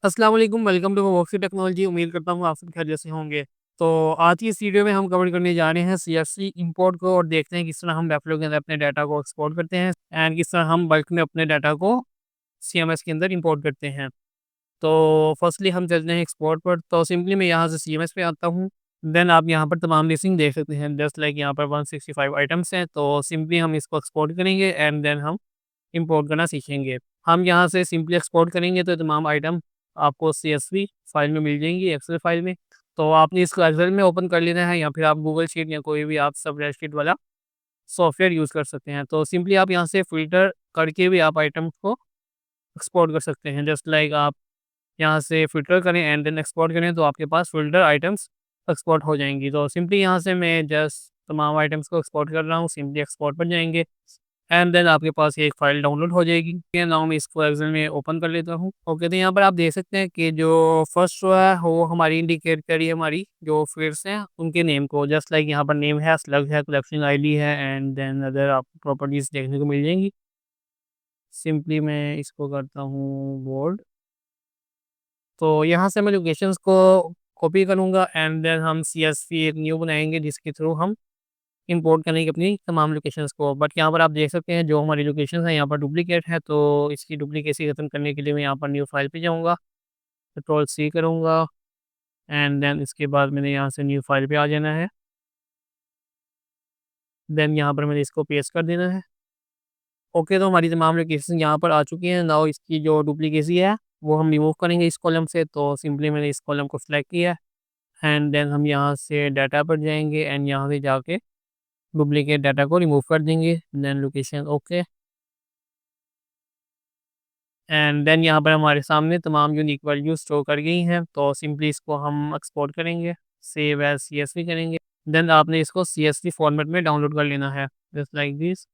अस्सलाम वालेकुम, welcome to वॉक्सी technology. उम्मीद करता हूँ आप सब खैरियत से होंगे। तो आज की इस वीडियो में हम कवर करने जा रहे हैं सीएसवी इंपोर्ट को और देखते हैं किस तरह हम वेबफ्लो के अंदर अपने डाटा को एक्सपोर्ट करते हैं एंड किस तरह हम बल्क में अपने डाटा को सीएमएस के अंदर इंपोर्ट करते हैं। तो फर्स्टली हम चलते हैं एक्सपोर्ट पर। तो सिंपली मैं यहाँ से सीएमएस पे आता हूँ। देन आप यहाँ पर तमाम लिस्टिंग देख सकते हैं, जस्ट लाइक यहाँ पर 165 आइटम्स हैं। तो सिंपली हम इसको एक्सपोर्ट करेंगे एंड देन हम इंपोर्ट करना सीखेंगे। हम यहाँ से सिंपली एक्सपोर्ट करेंगे तो तमाम आइटम आपको सीएसवी फाइल में मिल जाएंगी, एक्सेल फाइल में। तो आपने इसको एक्सेल में ओपन कर लेना है या फिर आप गूगल शीट या कोई भी आप स्प्रेडशीट वाला सॉफ्टवेयर यूज़ कर सकते हैं। तो सिंपली आप यहाँ से फ़िल्टर करके भी आप आइटम्स को एक्सपोर्ट कर सकते हैं। जस्ट लाइक आप यहाँ से फ़िल्टर करें एंड देन एक्सपोर्ट करें तो आपके पास फ़िल्टर आइटम्स एक्सपोर्ट हो जाएँगी। तो सिंपली यहाँ से मैं जस्ट तमाम आइटम्स को एक्सपोर्ट कर रहा हूँ। सिंपली एक्सपोर्ट पर जाएँगे एंड देन आपके पास ये एक फ़ाइल डाउनलोड हो जाएगी। ये नाउ मैं इसको एक्सेल में ओपन कर लेता हूँ। ओके, तो यहाँ पर आप देख सकते हैं कि जो फर्स्ट रो है वो हमारी इंडिकेट करी है हमारी जो फ़ील्ड्स हैं उनके नेम को। जस्ट लाइक यहाँ पर नेम है, स्लग है, कलेक्शन आईडी है एंड देन अदर आपको प्रॉपर्टीज़ देखने को मिल जाएँगी। सिंपली मैं इसको करता हूँ बोल्ड। तो यहाँ से मैं लोकेशंस को कॉपी करूँगा एंड देन हम सीएसवी एक न्यू बनाएँगे जिसके थ्रू हम इंपोर्ट करने की अपनी तमाम लोकेशंस को। बट यहाँ पर आप देख सकते हैं जो हमारी लोकेशंस हैं यहाँ पर डुप्लीकेट है, तो इसकी डुप्लीकेसी खत्म करने के लिए मैं यहाँ पर न्यू फाइल पे जाऊँगा, कंट्रोल सी करूँगा एंड देन इसके बाद मैंने यहाँ से न्यू फाइल पे आ जाना है। देन यहाँ पर मैंने इसको पेस्ट कर देना है। ओके, तो हमारी तमाम लोकेशन यहाँ पर आ चुकी हैं। नाउ इसकी जो डुप्लीकेसी है वो हम रिमूव करेंगे इस कॉलम से। तो सिंपली मैंने इस कॉलम को सिलेक्ट किया है एंड देन हम यहाँ से डाटा पर जाएंगे एंड यहाँ से जाके डुप्लीकेट डाटा को रिमूव कर देंगे। Then location okay and then यहाँ पर हमारे सामने तमाम यूनिक वैल्यू स्टोर कर गई हैं। तो सिंपली इसको हम एक्सपोर्ट करेंगे, सेव एज सीएसवी करेंगे। देन आपने इसको सीएसवी फॉर्मेट में डाउनलोड कर लेना है, जस्ट लाइक दिस।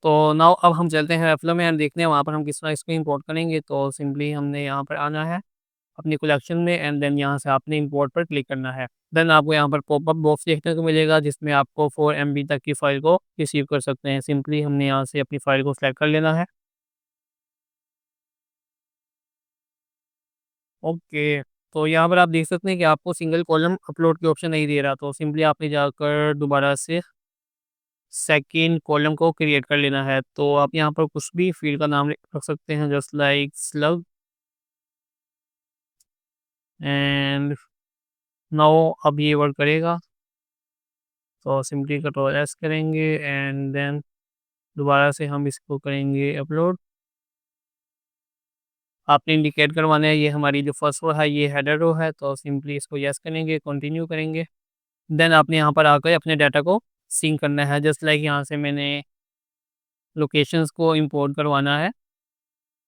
तो नाउ अब हम चलते हैं एप्लो में एंड देखते हैं वहाँ पर हम किस तरह इसको इंपोर्ट करेंगे। तो सिंपली हमने यहाँ पर आना है अपनी कलेक्शन में एंड देन यहाँ से आपने इंपोर्ट पर क्लिक करना है। देन आपको यहाँ पर पॉपअप बॉक्स देखने को मिलेगा जिसमें आपको 4 MB तक की फ़ाइल को रिसीव कर सकते हैं। सिंपली हमने यहाँ से अपनी फ़ाइल को सेलेक्ट कर लेना है। ओके, तो यहाँ पर आप देख सकते हैं कि आपको सिंगल कॉलम अपलोड की ऑप्शन नहीं दे रहा, तो सिंपली आपने जाकर दोबारा से सेकंड कॉलम को क्रिएट कर लेना है। तो आप यहाँ पर कुछ भी फील्ड का नाम रख सकते हैं, just like slug and now अब ये वर्क करेगा। तो सिंपली कंट्रोल एस करेंगे एंड देन दोबारा से हम इसको करेंगे अपलोड। आपने इंडिकेट करवाना है ये हमारी जो फर्स्ट रो है ये हेडर रो है, तो सिंपली इसको यस करेंगे, कंटिन्यू करेंगे। देन आपने यहाँ पर आकर अपने डाटा को सिंक करना है। जस्ट लाइक यहाँ से मैंने लोकेशंस को इंपोर्ट करवाना है।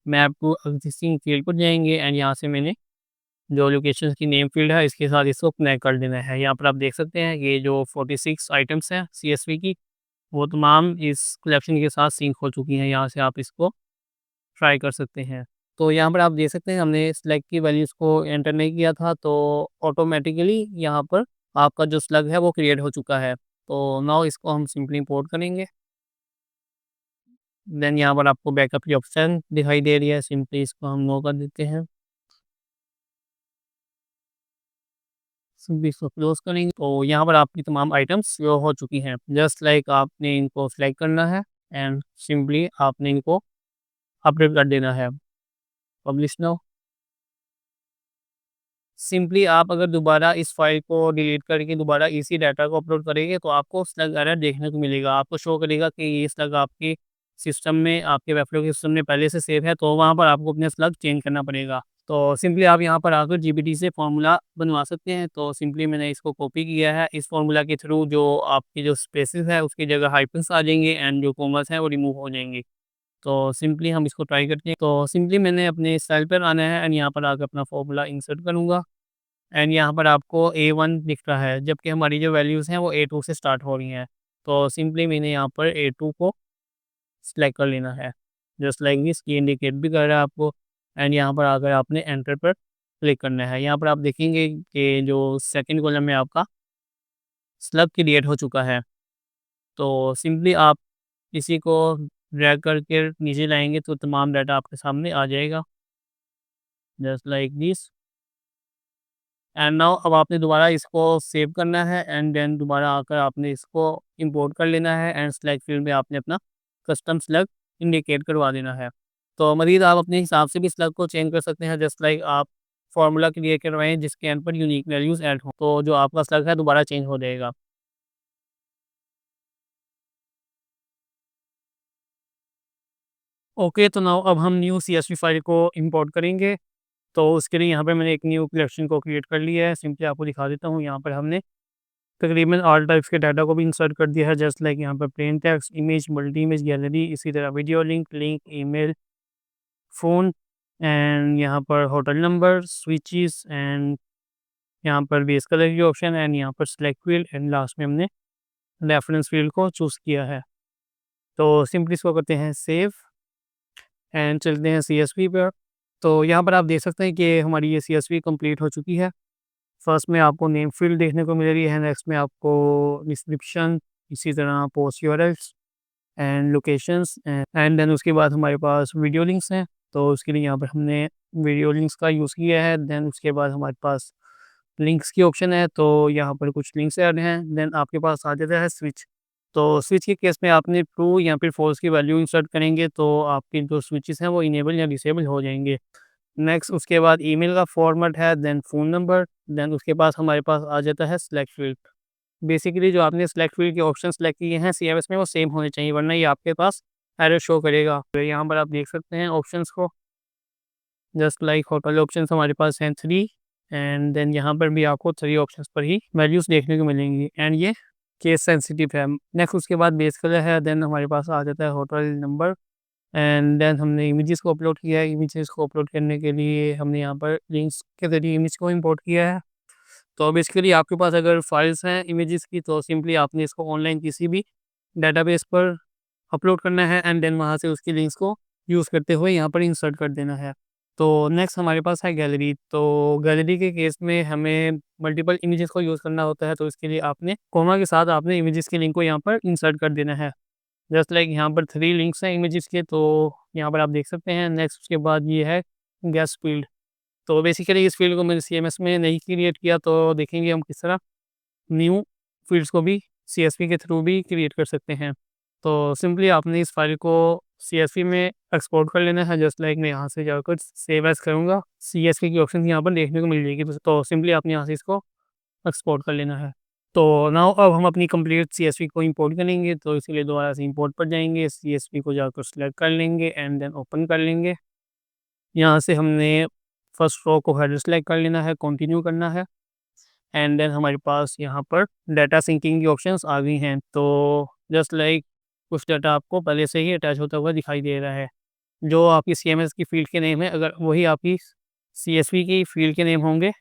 मैप टू एग्जिस्टिंग फील्ड पर जाएंगे एंड यहाँ से मैंने जो लोकेशंस की नेम फील्ड है इसके साथ इसको कनेक्ट कर देना है। यहाँ पर आप देख सकते हैं ये जो 46 आइटम्स हैं सीएसवी की वो तमाम इस कलेक्शन के साथ सिंक हो चुकी हैं। यहाँ से आप इसको ट्राई कर सकते हैं। तो यहाँ पर आप देख सकते हैं हमने स्लैग की वैल्यूज़ को एंटर नहीं किया था, तो ऑटोमेटिकली यहाँ पर आपका जो स्लग है वो क्रिएट हो चुका है। तो नाउ इसको हम सिंपली इंपोर्ट करेंगे। देन यहाँ पर आपको बैकअप की ऑप्शन दिखाई दे रही है, सिंपली इसको हम नो कर देते हैं। सिंपली इसको क्लोज करेंगे तो यहाँ पर आपकी तमाम आइटम्स शो हो चुकी हैं। जस्ट लाइक आपने इनको सेलेक्ट करना है एंड सिंपली आपने इनको अपडेट कर देना है। Publish now. सिंपली आप अगर दोबारा इस फाइल को डिलीट करके दोबारा इसी डाटा को अपलोड करेंगे तो आपको स्लग एरर देखने को मिलेगा। आपको शो करेगा कि ये स्लग आपके सिस्टम में, आपके वेबफ्लो के सिस्टम में पहले से सेव है, तो वहाँ पर आपको अपने स्लग चेंज करना पड़ेगा। तो सिंपली आप यहाँ पर आकर जीपीटी से फार्मूला बनवा सकते हैं। तो सिंपली मैंने इसको कॉपी किया है। इस फार्मूला के थ्रू जो आपकी जो स्पेसेस है उसकी जगह हाइफन्स आ जाएंगे एंड जो कॉमर्स है वो रिमूव हो जाएंगे। तो सिंपली हम इसको ट्राई करते हैं। तो सिंपली मैंने अपने स्टाइल पर आना है एंड यहाँ पर आकर अपना फार्मूला इंसर्ट करूँगा एंड यहाँ पर आपको A1 दिख रहा है, जबकि हमारी जो वैल्यूज़ हैं वो A2 से स्टार्ट हो रही हैं। तो सिंपली मैंने यहाँ पर A2 को सिलेक्ट कर लेना है। जस्ट लाइक दिस, ये इंडिकेट भी कर रहा है आपको एंड यहाँ पर आकर आपने एंटर पर क्लिक करना है। यहाँ पर आप देखेंगे कि जो सेकंड कॉलम में आपका स्लग क्रिएट हो चुका है। तो सिंपली आप इसी को ड्रैग करके नीचे लाएँगे तो तमाम डाटा आपके सामने आ जाएगा। Just like this. And now अब आपने दोबारा इसको सेव करना है एंड देन दोबारा आकर आपने इसको इंपोर्ट कर लेना है एंड सेलेक्ट फील्ड में आपने अपना कस्टम स्लग इंडिकेट करवा देना है। तो मज़ीद आप अपने हिसाब से भी स्लग को चेंज कर सकते हैं, जस्ट लाइक आप फार्मूला क्रिएट करवाएं जिसके एंड पर यूनिक वैल्यूज़ ऐड हों, तो जो आपका स्लग है दोबारा चेंज हो जाएगा। ओके, तो नाउ अब हम न्यू CSV फाइल को इंपोर्ट करेंगे। तो उसके लिए यहाँ पे मैंने एक न्यू कलेक्शन को क्रिएट कर लिया है। सिंपली आपको दिखा देता हूँ, यहाँ पर हमने तकरीबन ऑल टाइप्स के डाटा को भी इंसर्ट कर दिया है, जस्ट लाइक यहाँ पर plain text, image, multi image gallery, इसी तरह video link, email, phone and यहाँ पर होटल नंबर, स्विचेस एंड यहाँ पर बेस कलर की ऑप्शन एंड यहाँ पर सेलेक्ट फील्ड एंड लास्ट में हमने रेफरेंस फील्ड को चूज़ किया है। तो सिंपली इसको करते हैं सेव एंड चलते हैं CSV पर। तो यहाँ पर आप देख सकते हैं कि हमारी ये CSV कंप्लीट हो चुकी है। फर्स्ट में आपको नेम फील्ड देखने को मिलेगी है, नेक्स्ट में आपको डिस्क्रिप्शन, इसी तरह post URLs and locations and then उसके बाद हमारे पास वीडियो लिंक्स हैं। तो उसके लिए यहाँ पर हमने वीडियो लिंक्स का यूज़ किया है। देन उसके बाद हमारे पास लिंक्स की ऑप्शन है, तो यहाँ पर कुछ लिंक्स ऐड हैं। देन आपके पास आ जाता है स्विच। तो स्विच के केस में आपने ट्रू या फिर फॉल्स की वैल्यू इंसर्ट करेंगे तो आपके जो स्विचेस हैं वो इनेबल या डिसेबल हो जाएंगे। नेक्स्ट उसके बाद ईमेल का फॉर्मेट है, देन फ़ोन नंबर, देन उसके पास हमारे पास आ जाता है सेलेक्ट फील्ड। बेसिकली जो आपने सेलेक्ट फील्ड के ऑप्शन सेलेक्ट किए हैं CMS में वो सेम होने चाहिए, वरना ये आपके पास एरर शो करेगा। तो यहाँ पर आप देख सकते हैं ऑप्शंस को, जस्ट लाइक होटल ऑप्शंस हमारे पास हैं 3 एंड देन यहाँ पर भी आपको 3 ऑप्शंस पर ही वैल्यूज़ देखने को मिलेंगी एंड ये केस सेंसिटिव है। नेक्स्ट उसके बाद बेस कलर है, देन हमारे पास आ जाता है होटल नंबर एंड देन हमने इमेजेस को अपलोड किया है। इमेजेस को अपलोड करने के लिए हमने यहाँ पर लिंक्स के ज़रिए इमेज को इंपोर्ट किया है। तो बेसिकली आपके पास अगर फाइल्स हैं इमेजेस की, तो सिंपली आपने इसको ऑनलाइन किसी भी डेटाबेस पर अपलोड करना है एंड देन वहाँ से उसकी लिंक्स को यूज़ करते हुए यहाँ पर इंसर्ट कर देना है। तो नेक्स्ट हमारे पास है गैलरी। तो गैलरी के केस में हमें मल्टीपल इमेजेस को यूज़ करना होता है, तो इसके लिए आपने कोमा के साथ आपने इमेजेस की लिंक को यहाँ पर इंसर्ट कर देना है। जस्ट लाइक यहाँ पर 3 लिंक्स हैं इमेजेस के, तो यहाँ पर आप देख सकते हैं। नेक्स्ट उसके बाद ये है गेस्ट फील्ड। तो बेसिकली इस फील्ड को मैंने CMS में नहीं क्रिएट किया, तो देखेंगे हम किस तरह न्यू फील्ड्स को भी CSV के थ्रू भी क्रिएट कर सकते हैं। तो सिंपली आपने इस फाइल को CSV में एक्सपोर्ट कर लेना है, जस्ट लाइक मैं यहाँ से जाकर सेव एज़ करूँगा। CSV की ऑप्शन यहाँ पर देखने को मिल जाएगी, तो सिंपली आपने यहाँ से इसको एक्सपोर्ट कर लेना है। तो नाउ अब हम अपनी कंप्लीट CSV को इंपोर्ट करेंगे, तो इसके लिए दोबारा से इंपोर्ट पर जाएँगे, CSV को जाकर सेलेक्ट कर लेंगे एंड देन ओपन कर लेंगे। यहाँ से हमने फर्स्ट रो को हेडर सेलेक्ट कर लेना है, कंटिन्यू करना है एंड देन हमारे पास यहाँ पर डाटा सिंकिंग की ऑप्शंस आ गई हैं। तो जस्ट लाइक कुछ डाटा आपको पहले से ही अटैच होता हुआ दिखाई दे रहा है। जो आपकी CMS की फ़ील्ड के नेम है, अगर वही आपकी CSV की फ़ील्ड के नेम होंगे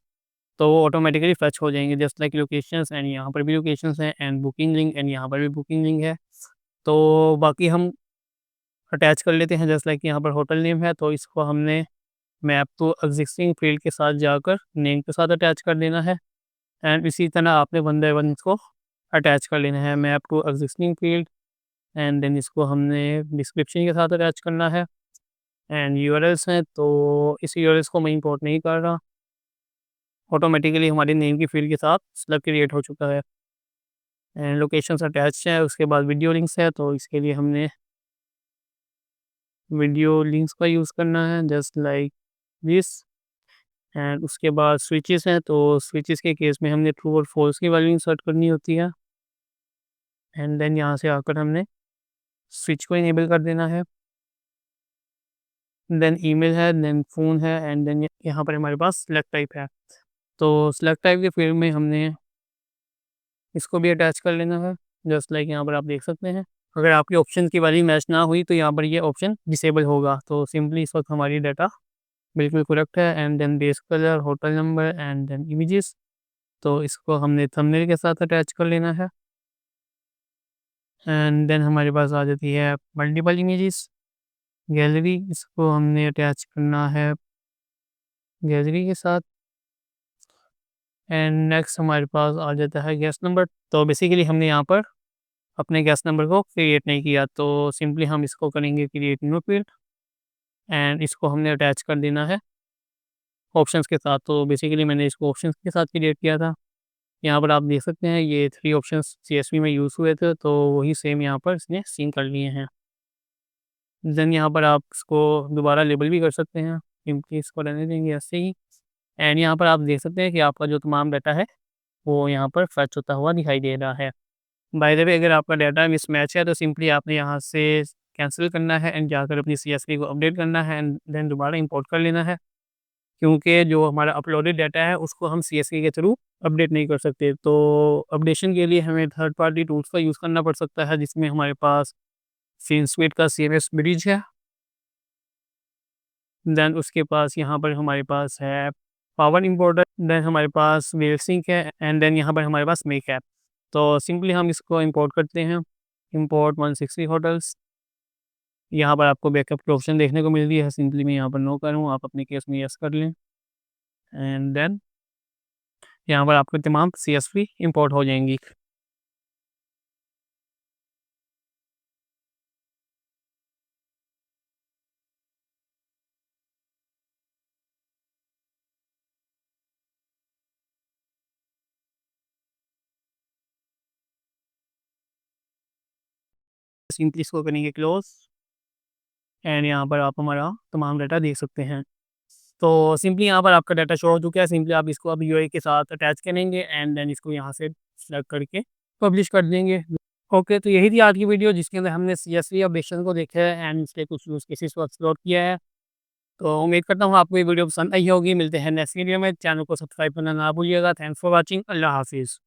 तो वो ऑटोमेटिकली फेच हो जाएँगे, जस्ट लाइक लोकेशंस एंड यहाँ पर भी लोकेशंस हैं एंड बुकिंग लिंक एंड यहाँ पर भी बुकिंग लिंक है। तो बाकी हम अटैच कर लेते हैं, जस्ट लाइक यहाँ पर होटल नेम है, तो इसको हमने मैप टू एक्जिस्टिंग फील्ड के साथ जाकर नेम के साथ अटैच कर देना है एंड इसी तरह आपने वन बाय वन इसको अटैच कर लेना है, map to existing field and then इसको हमने डिस्क्रिप्शन के साथ अटैच करना है एंड यूआरएल्स हैं, तो इस यूआरएल्स को मैं इंपोर्ट नहीं कर रहा, ऑटोमेटिकली हमारे नेम की फील्ड के साथ स्लग क्रिएट हो चुका है एंड लोकेशंस अटैच है। उसके बाद वीडियो लिंक्स है, तो इसके लिए हमने वीडियो लिंक्स का यूज़ करना है, जस्ट लाइक दिस एंड उसके बाद स्विचेस हैं, तो स्विचेस के केस में हमने ट्रू और फॉल्स की वैल्यू इंसर्ट करनी होती है एंड देन यहाँ से आकर हमने स्विच को इनेबल कर देना है। देन ईमेल है, देन फ़ोन है एंड देन यहाँ पर हमारे पास सेलेक्ट टाइप है। तो सेलेक्ट टाइप के फील्ड में हमने इसको भी अटैच कर लेना है, जस्ट लाइक यहाँ पर आप देख सकते हैं। अगर आपकी ऑप्शन की वैल्यू मैच ना हुई तो यहाँ पर ये ऑप्शन डिसेबल होगा। तो सिंपली इस वक्त हमारी डाटा बिल्कुल करेक्ट है and then base colour, hotel number and then images, तो इसको हमने थंबनेल के साथ अटैच कर लेना है एंड देन हमारे पास आ जाती है मल्टीपल इमेजेस गैलरी, इसको हमने अटैच करना है गैलरी के साथ एंड नेक्स्ट हमारे पास आ जाता है गेस्ट नंबर। तो बेसिकली हमने यहाँ पर अपने गेस्ट नंबर को क्रिएट नहीं किया, तो सिंपली हम इसको करेंगे क्रिएट न्यू फील्ड एंड इसको हमने अटैच कर देना है ऑप्शंस के साथ। तो बेसिकली मैंने इसको ऑप्शंस के साथ क्रिएट किया था। यहाँ पर आप देख सकते हैं ये 3 ऑप्शंस सीएसवी में यूज़ हुए थे, तो वही सेम यहाँ पर इसने सिंक कर लिए हैं। देन यहाँ पर आप इसको दोबारा लेबल भी कर सकते हैं, सिंपली इसको रहने देंगे ऐसे ही। एंड यहाँ पर आप देख सकते हैं कि आपका जो तमाम डाटा है, वो यहाँ पर फेच होता हुआ दिखाई दे रहा है। बाय द वे, अगर आपका डाटा मिसमैच है तो सिंपली आपने यहाँ से कैंसिल करना है एंड जाकर अपनी सीएसवी को अपडेट करना है एंड देन दोबारा इंपोर्ट कर लेना है। क्योंकि जो हमारा अपलोडेड डाटा है उसको हम सीएसवी के थ्रू अपडेट नहीं कर सकते। तो अपडेशन के लिए हमें थर्ड पार्टी टूल्स का यूज़ करना पड़ सकता है, जिसमें हमारे पास सीनस्वीट का सीएमएस ब्रिज है। देन उसके पास यहाँ पर हमारे पास है पावर इंपोर्टर, देन हमारे पास वेव सिंक है एंड देन यहाँ पर हमारे पास मेक ऐप। तो सिंपली हम इसको इंपोर्ट करते हैं, इंपोर्ट 160 होटल्स। यहाँ पर आपको बैकअप की ऑप्शन देखने को मिल रही है, सिंपली मैं यहाँ पर नो करूँ, आप अपने केस में यस कर लें एंड देन यहाँ पर आपकी तमाम सीएसवी इंपोर्ट हो जाएंगी। सिंपली इसको करेंगे क्लोज एंड यहाँ पर आप हमारा तमाम डाटा देख सकते हैं। तो सिंपली यहाँ पर आपका डाटा शो हो चुका है। सिंपली आप इसको अब यूआई के साथ अटैच करेंगे एंड देन इसको यहाँ से सेलेक्ट करके पब्लिश कर देंगे। ओके, तो यही थी आज की वीडियो जिसके अंदर हमने सीएसवी अपडेशन को देखा है एंड इसके कुछ यूज़ केसेस को एक्सप्लोर किया है। तो उम्मीद करता हूँ आपको ये वीडियो पसंद आई होगी। मिलते हैं नेक्स्ट वीडियो में। चैनल को सब्सक्राइब करना ना भूलिएगा। Thanks for watching. अल्लाह हाफिज़।